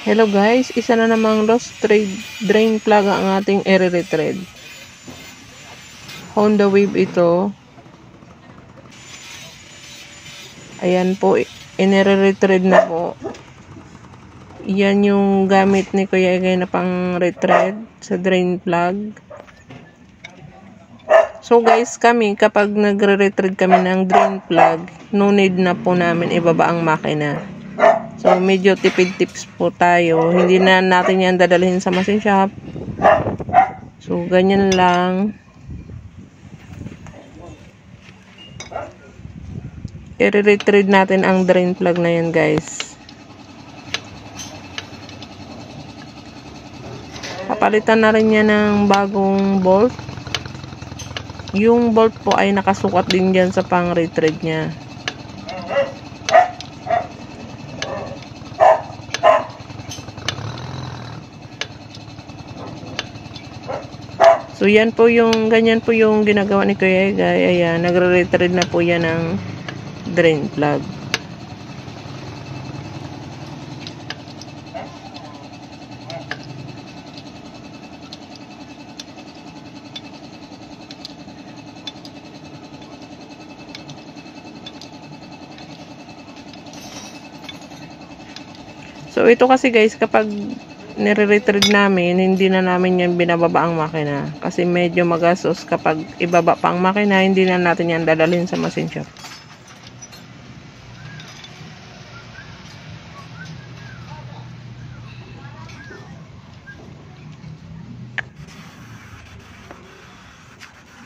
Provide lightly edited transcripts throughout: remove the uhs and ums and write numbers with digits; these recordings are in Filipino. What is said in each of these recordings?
Hello guys, isa na namang lost drain plug ang ating i-retread. Honda Wave ito. Ayan po, i-retread na po. Yan yung gamit ni Kuya Egay na pang retread sa drain plug. So guys, kami kapag nagre-retread kami ng drain plug, no need na po namin ibaba ang makina. So, medyo tipid tips po tayo. Hindi na natin yan dadalhin sa machine shop. So, ganyan lang. I-retread natin ang drain plug na yan, guys. Papalitan na rin yan ng bagong bolt. Yung bolt po ay nakasukat din dyan sa pang-retread niya. So, yan po yung, ganyan po yung ginagawa ni Kuya Egay. Ayan, nagre-retread na po yan ng drain plug. So, ito kasi guys, kapag nire-retread namin, hindi na namin yan binababa ang makina. Kasi medyo magastos kapag ibaba pa ang makina, hindi na natin yan dadalhin sa machine shop.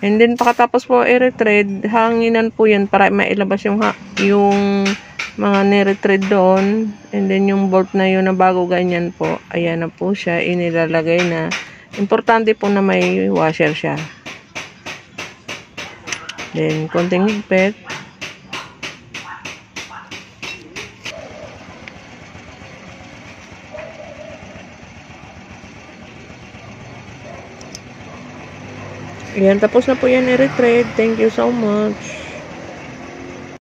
And then, pakatapos po i-retread, hanginan po yan para mailabas yung mga niretread doon. And then, yung bolt na yun na bago ganyan po, ayan na po siya, inilalagay na. Importante po na may washer siya. Then, konting higpit. Ayan, tapos na po yan i-retread. Thank you so much.